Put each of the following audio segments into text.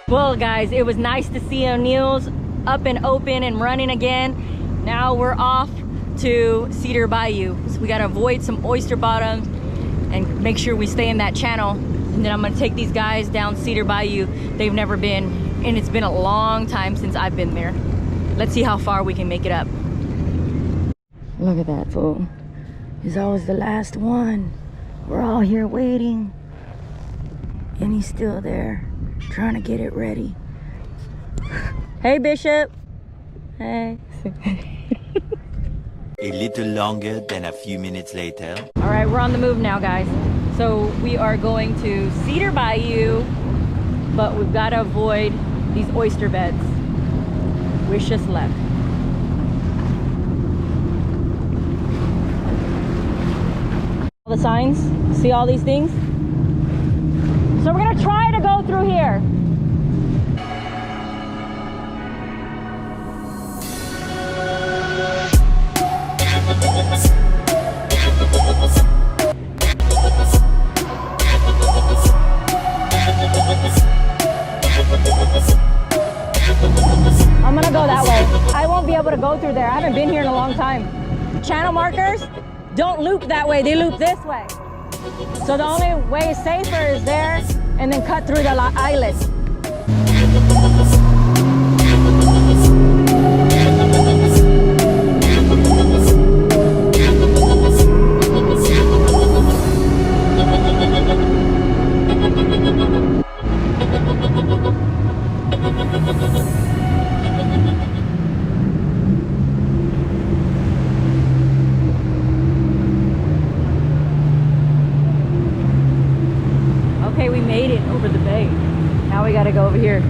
Well guys, it was nice to see Oneals up and open and running again. Now we're off to Cedar Bayou. So we gotta avoid some oyster bottoms and make sure we stay in that channel. And then I'm gonna take these guys down Cedar Bayou. They've never been, and it's been a long time since I've been there. Let's see how far we can make it up. Look at that fool. He's always the last one. We're all here waiting. And he's still there, trying to get it ready. Hey, Bishop. Hey. A little longer than a few minutes later. All right, we're on the move now, guys. So we are going to Cedar Bayou, but we've got to avoid these oyster beds. Wish us luck. All the signs, see all these things? So we're gonna try to go through here. I'm gonna go that way. I won't be able to go through there. I haven't been here in a long time. Channel markers don't loop that way, they loop this way. So the only way safer is there and then cut through the islet. Okay, we made it over the bay. Now we gotta go over here.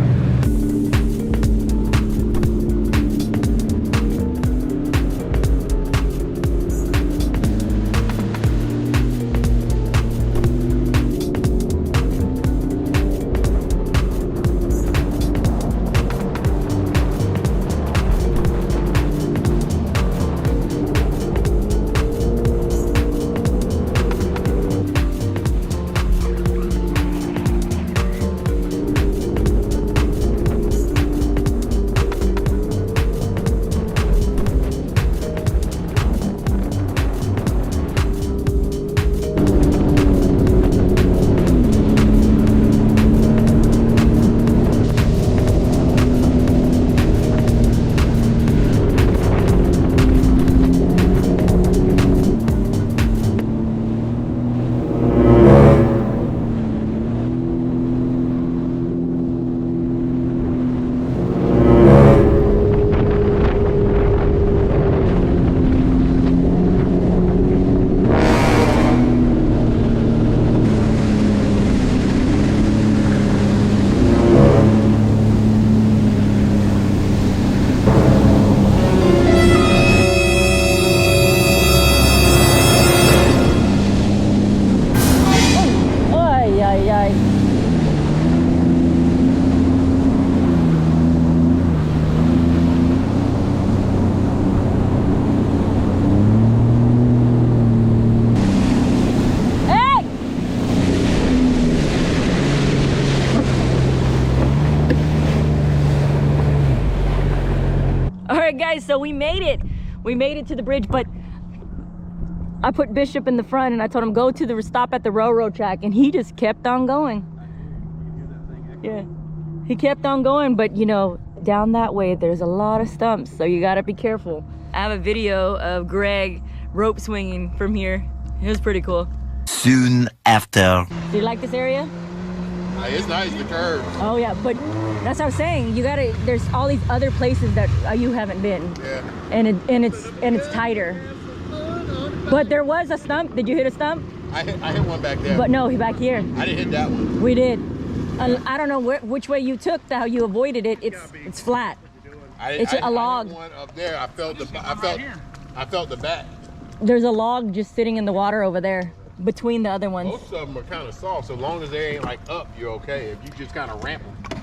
Alright guys, so we made it. We made it to the bridge, but I put Bishop in the front and I told him go to the stop at the railroad track, and he just kept on going. Yeah, he kept on going, but you know, down that way there's a lot of stumps, so you gotta be careful. I have a video of Greg rope swinging from here. It was pretty cool. Soon after. Do you like this area? It's nice, the curves. Oh yeah, but that's what I was saying. You gotta. There's all these other places that you haven't been. Yeah. And it's tighter. But there was a stump. Did you hit a stump? I hit one back there. But no, back here. I didn't hit that one. We did. I don't know which way you took, how you avoided it. It's flat. It's a log. I hit one up there. I felt the back. There's a log just sitting in the water over there between the other ones. Most of them are kind of soft, so long as they ain't like up, you're okay. If you just kind of ramp them.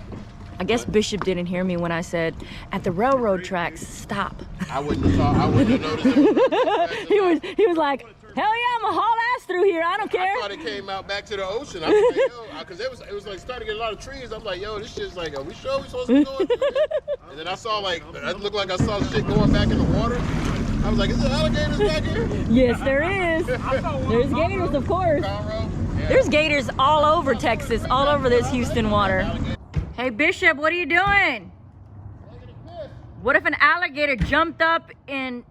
I guess Bishop didn't hear me when I said at the railroad tracks, stop. I wouldn't have noticed it. He was like, Hell yeah, I'm a haul ass through here. I don't care. I thought it came out back to the ocean. I was like, yo, because it was like starting to get a lot of trees. I'm like, yo, this shit's like, are we sure we supposed to be going through this? And then I saw like, it looked like I saw shit going back in the water. I was like, is there alligators back here? Yes, there is. There's gators, of course. Conroe? Yeah. There's gators all over Texas, all over this Houston water. Hey Bishop, what are you doing? What if an alligator jumped up and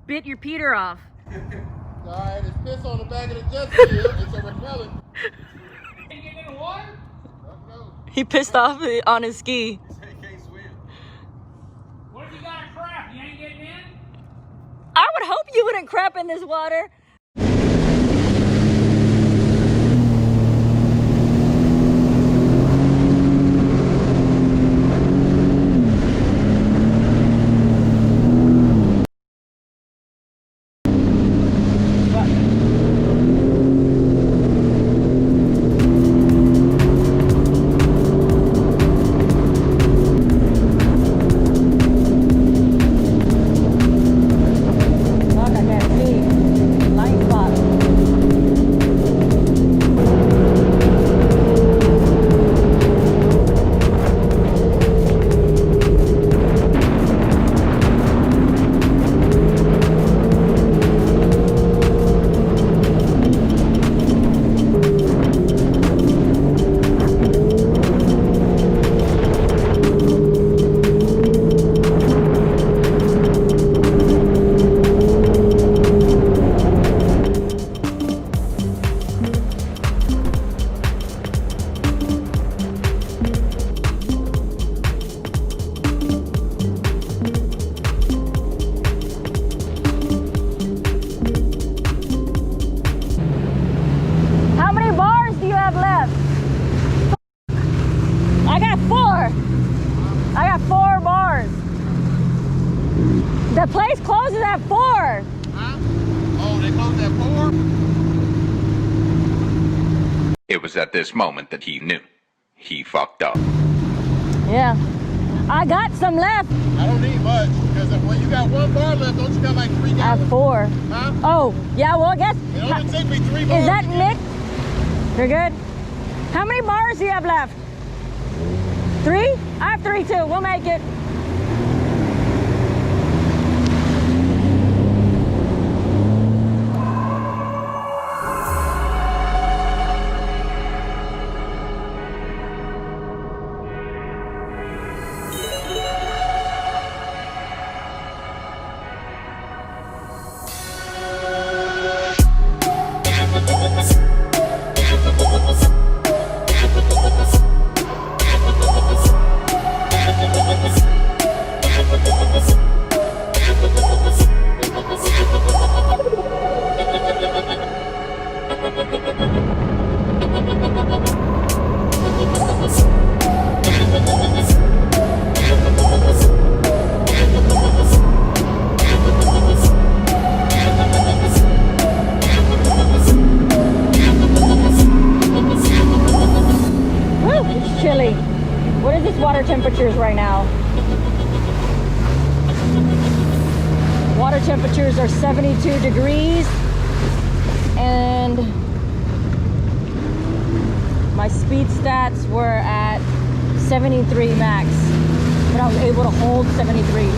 bit your Peter off? Alright, it's piss on the back of the jet ski. It's a repellent. Can you get in the water? He pissed off on his ski. What if you got a crap? You ain't getting in? I would hope you wouldn't crap in this water. The place closes at 4. Huh? Oh, they closed at 4? It was at this moment that he knew. He fucked up. Yeah. I got some left. I don't need much, because when you got 1 bar left, don't you got like 3 I gallons? have 4. Huh? Oh, yeah, well, I guess. It only took me 3 bars. Is that Nick? You're good? How many bars do you have left? 3? I have 3 too. We'll make it. Chilly. What is this water temperatures right now? Water temperatures are 72 degrees and my speed stats were at 73 max, but I was able to hold 73.